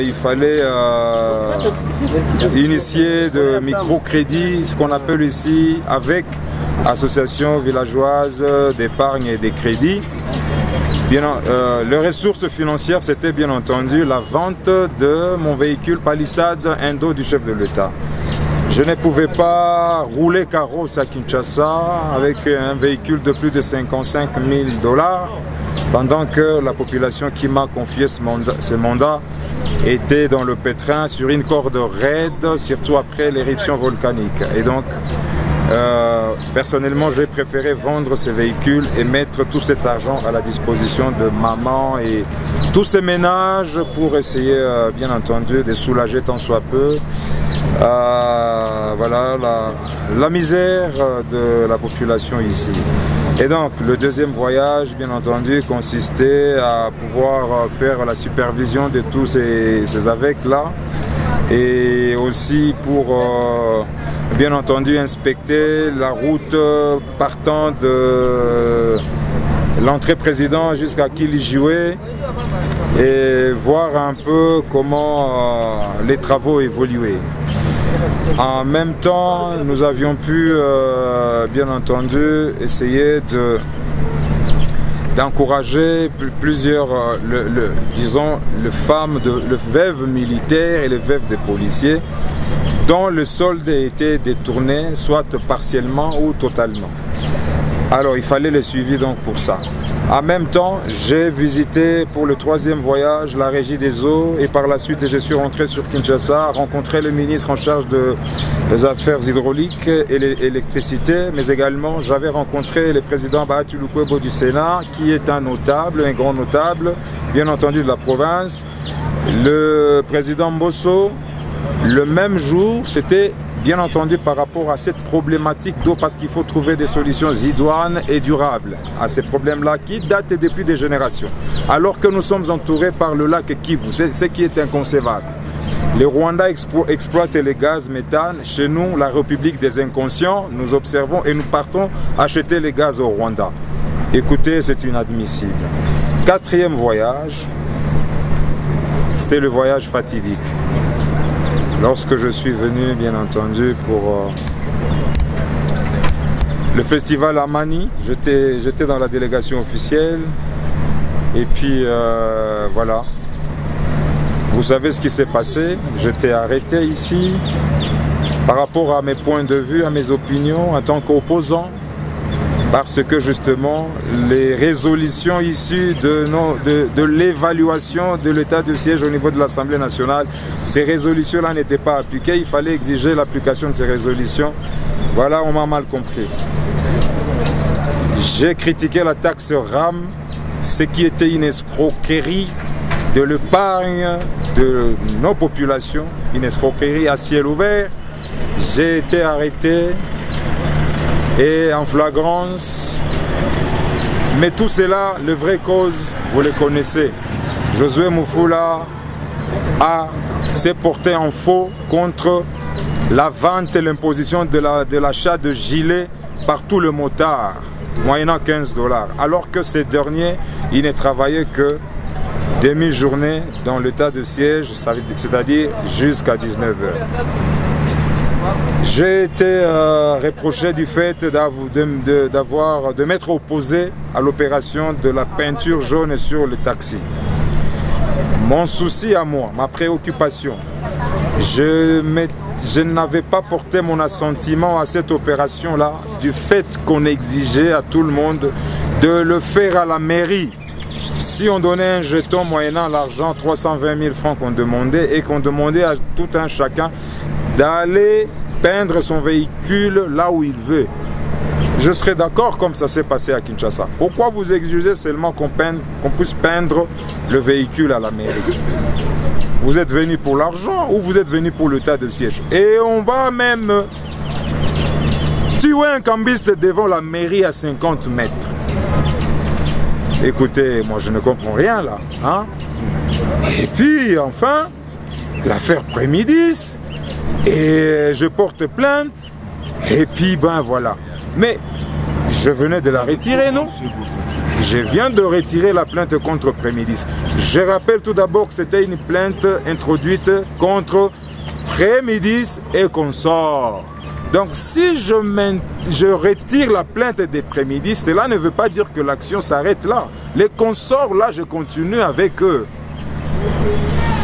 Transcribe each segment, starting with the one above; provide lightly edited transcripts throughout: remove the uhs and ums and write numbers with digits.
Il fallait initier de microcrédits, ce qu'on appelle ici, avec Association villageoise d'épargne et des crédits. Les ressources financières, c'était bien entendu la vente de mon véhicule Palisade Indo du chef de l'État. Je ne pouvais pas rouler carrosse à Kinshasa avec un véhicule de plus de 55 000 $, pendant que la population qui m'a confié ce mandat était dans le pétrin sur une corde raide, surtout après l'éruption volcanique. Et donc, personnellement, j'ai préféré vendre ces véhicules et mettre tout cet argent à la disposition de maman et tous ces ménages pour essayer, bien entendu, de soulager tant soit peu voilà, la misère de la population ici. Et donc, le deuxième voyage, bien entendu, consistait à pouvoir faire la supervision de tous ces AVEC-là et aussi pour, bien entendu, inspecter la route partant de l'entrée président jusqu'à Kilijoué et voir un peu comment les travaux évoluaient. En même temps, nous avions pu, bien entendu, essayer d'encourager plusieurs, disons, les femmes, les veuves militaires et les veuves des policiers, dont le solde était détourné, soit partiellement ou totalement. Alors, il fallait les suivre donc pour ça. En même temps, j'ai visité pour le troisième voyage la régie des eaux et par la suite, je suis rentré sur Kinshasa, rencontrer le ministre en charge des affaires hydrauliques et l'électricité, mais également j'avais rencontré le président Bahati Lukwebo du Sénat, qui est un notable, un grand notable, bien entendu de la province. Le président Mbosso, le même jour, c'était bien entendu par rapport à cette problématique d'eau, parce qu'il faut trouver des solutions idoines et durables à ces problèmes-là qui datent depuis des générations. Alors que nous sommes entourés par le lac Kivu, ce qui est inconcevable. Les Rwandais exploitent les gaz méthane. Chez nous, la République des inconscients, nous observons et nous partons acheter les gaz au Rwanda. Écoutez, c'est inadmissible. Quatrième voyage, c'était le voyage fatidique. Lorsque je suis venu, bien entendu, pour le festival Amani, j'étais dans la délégation officielle. Et puis, voilà. Vous savez ce qui s'est passé. J'étais arrêté ici par rapport à mes points de vue, à mes opinions en tant qu'opposant. Parce que justement, les résolutions issues de l'évaluation de l'état de siège au niveau de l'Assemblée nationale, ces résolutions-là n'étaient pas appliquées. Il fallait exiger l'application de ces résolutions. Voilà, on m'a mal compris. J'ai critiqué la taxe RAM, ce qui était une escroquerie de l'épargne de nos populations, une escroquerie à ciel ouvert. J'ai été arrêté et en flagrance, mais tout cela, les vraies causes, vous les connaissez. Josué Moufoula s'est porté en faux contre la vente et l'imposition de l'achat de gilets par tout le motard, moyennant 15 $, alors que ces derniers, ils ne travaillaient que demi-journée dans l'état de siège, c'est-à-dire jusqu'à 19 h. J'ai été reproché du fait de m'être opposé à l'opération de la peinture jaune sur le taxi. Mon souci à moi, ma préoccupation, je n'avais pas porté mon assentiment à cette opération-là du fait qu'on exigeait à tout le monde de le faire à la mairie. Si on donnait un jeton moyennant l'argent, 320 000 francs qu'on demandait, et qu'on demandait à tout un chacun d'aller peindre son véhicule là où il veut. Je serais d'accord comme ça s'est passé à Kinshasa. Pourquoi vous exigez seulement qu'on puisse peindre le véhicule à la mairie? Vous êtes venu pour l'argent ou vous êtes venu pour l'état de siège? Et on va même tuer un cambiste devant la mairie à 50 mètres. Écoutez, moi je ne comprends rien là. Hein? Et puis enfin, l'affaire Prémidis, et je porte plainte, et puis ben voilà. Mais je venais de la retirer, non? Je viens de retirer la plainte contre Prémédis. Je rappelle tout d'abord que c'était une plainte introduite contre Prémédis et consorts. Donc si je retire la plainte des Prémédis, cela ne veut pas dire que l'action s'arrête là. Les consorts, là, je continue avec eux.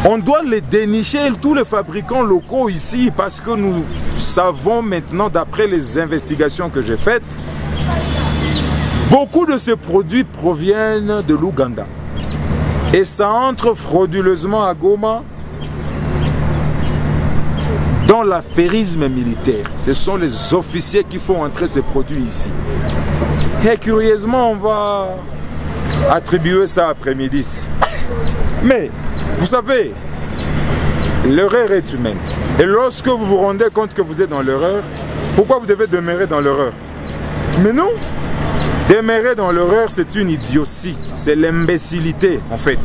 On doit les dénicher, tous les fabricants locaux ici, parce que nous savons maintenant, d'après les investigations que j'ai faites, beaucoup de ces produits proviennent de l'Ouganda. Et ça entre frauduleusement à Goma dans l'affairisme militaire. Ce sont les officiers qui font entrer ces produits ici. Et curieusement, on va attribuer ça à Prémédis. Mais, vous savez, l'erreur est humaine. Et lorsque vous vous rendez compte que vous êtes dans l'erreur, pourquoi vous devez demeurer dans l'erreur? Mais non, demeurer dans l'erreur, c'est une idiotie. C'est l'imbécilité, en fait.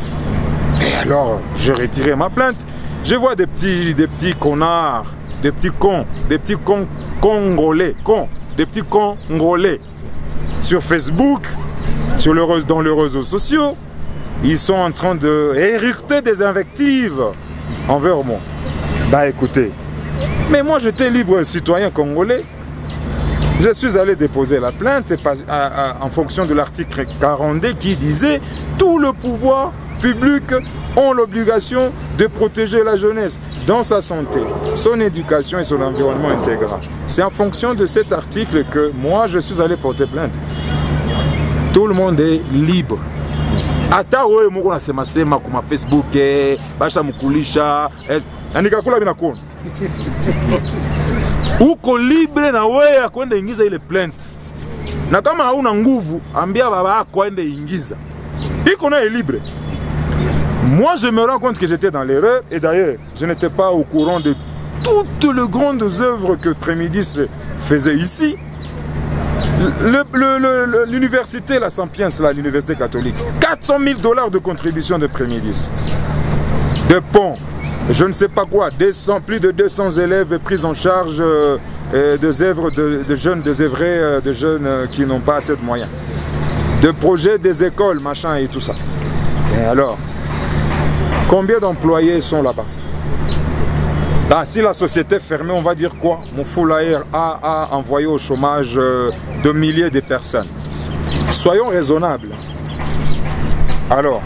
Et alors, j'ai retiré ma plainte. Je vois des petits connards, des petits cons congolais, des petits congolais sur Facebook, dans les réseaux sociaux. Ils sont en train de hériter des invectives envers moi. Bah écoutez, mais moi j'étais libre citoyen congolais. Je suis allé déposer la plainte en fonction de l'article 42 qui disait « Tout le pouvoir public ont l'obligation de protéger la jeunesse dans sa santé, son éducation et son environnement intégral. » C'est en fonction de cet article que moi je suis allé porter plainte. Tout le monde est libre. Ata oye moko na sema kuma Facebook basha mukulisha andikakula binakona uko libre na wewe akwenda ingiza ile plainte, na kama hauna nguvu ambia baba yako aende ingiza, iko na libre. Moi je me rends compte que j'étais dans l'erreur, et d'ailleurs je n'étais pas au courant de toutes les grandes œuvres que Prémédis faisait ici. L'université La Sapiens, l'université catholique, 400 000 $ de contribution de Prémédis. De ponts, je ne sais pas quoi, plus de 200 élèves pris en charge des œuvres de jeunes désœuvrés, de jeunes qui n'ont pas assez de moyens. De projets des écoles, machin et tout ça. Et alors, combien d'employés sont là-bas? Bah, si la société est fermée, on va dire quoi? Mon Foulaïr a envoyé au chômage de milliers de personnes. Soyons raisonnables. Alors,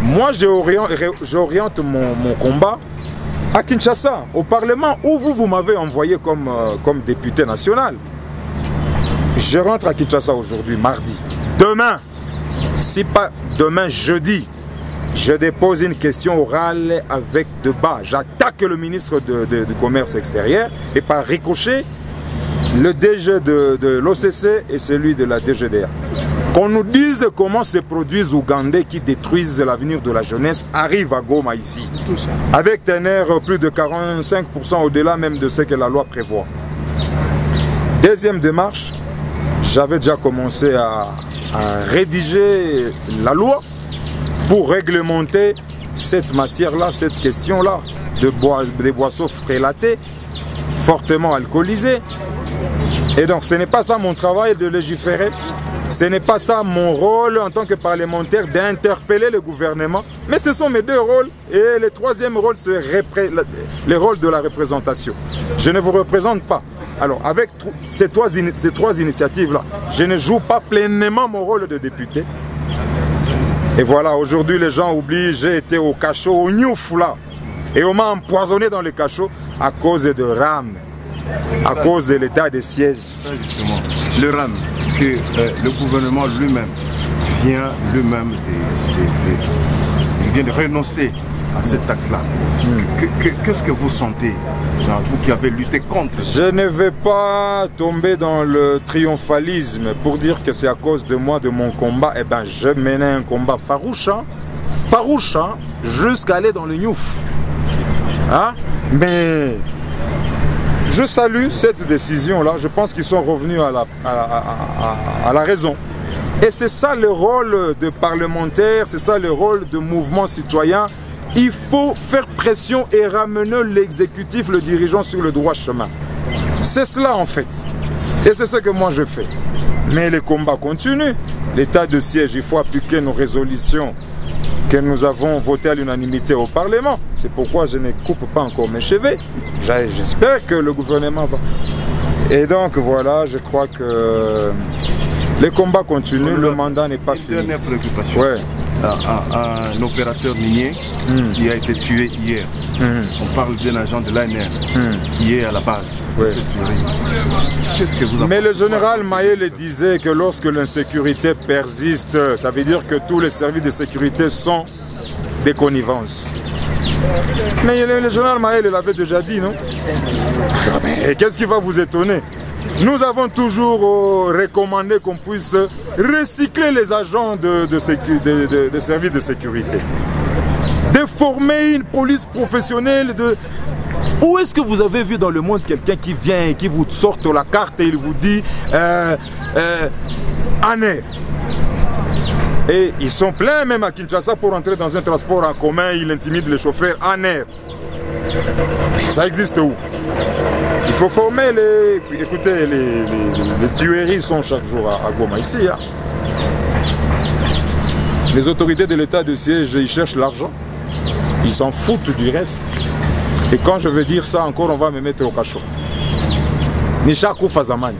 moi j'oriente mon combat à Kinshasa, au Parlement, où vous m'avez envoyé comme député national. Je rentre à Kinshasa aujourd'hui, mardi. Demain, si pas demain, jeudi, je dépose une question orale avec débat. J'attaque le ministre du Commerce extérieur et par ricochet, le DG de l'OCC et celui de la DGDA. Qu'on nous dise comment ces produits ougandais qui détruisent l'avenir de la jeunesse arrivent à Goma ici. Avec teneur plus de 45% au-delà même de ce que la loi prévoit. Deuxième démarche, j'avais déjà commencé à rédiger la loi pour réglementer cette matière-là, cette question-là, des boissons frélatées, fortement alcoolisées. Et donc ce n'est pas ça mon travail de légiférer, ce n'est pas ça mon rôle en tant que parlementaire d'interpeller le gouvernement, mais ce sont mes deux rôles, et le troisième rôle, c'est le rôle de la représentation. Je ne vous représente pas. Alors avec ces trois initiatives-là, je ne joue pas pleinement mon rôle de député. Et voilà, aujourd'hui les gens oublient, j'ai été au cachot, au Nioufla, et on m'a empoisonné dans le cachot à cause de RAM, à cause de l'état de siège. Justement, le RAM, que le gouvernement lui-même vient de renoncer à cette taxe-là. Qu'est-ce que vous sentez, vous qui avez lutté contre? Je ne vais pas tomber dans le triomphalisme pour dire que c'est à cause de moi, de mon combat. Eh bien, je menais un combat farouche, jusqu'à aller dans le Niouf. Hein? Mais je salue cette décision-là. Je pense qu'ils sont revenus à la raison. Et c'est ça le rôle de parlementaire, c'est ça le rôle de mouvement citoyen. Il faut faire pression et ramener l'exécutif, le dirigeant sur le droit chemin. C'est cela en fait. Et c'est ce que moi je fais. Mais les combats continuent. L'état de siège, il faut appliquer nos résolutions que nous avons votées à l'unanimité au Parlement. C'est pourquoi je ne coupe pas encore mes cheveux. J'espère que le gouvernement va... Et donc voilà, je crois que les combats continuent, le mandat n'est pas fini. Une dernière préoccupation. Ouais. Un opérateur minier qui a été tué hier. On parle d'un agent de l'ANR qui est à la base de cette tuerie. Qu'est-ce que vous en pensez? Mais le général Mayele disait que lorsque l'insécurité persiste, ça veut dire que tous les services de sécurité sont des connivences. Mais le général Mayele l'avait déjà dit, non? Et qu'est-ce qui va vous étonner? Nous avons toujours recommandé qu'on puisse recycler les agents de services de sécurité. De former une police professionnelle. Où est-ce que vous avez vu dans le monde quelqu'un qui vient et qui vous sort la carte et il vous dit ANR? Et ils sont pleins même à Kinshasa pour entrer dans un transport en commun, ils intimident les chauffeurs ANR. Ça existe où? Il faut former les... Écoutez, les tueries sont chaque jour à Goma, ici. Hein. Les autorités de l'état de siège, ils cherchent l'argent. Ils s'en foutent du reste. Et quand je veux dire ça encore, on va me mettre au cachot. Nishaku Fazamani.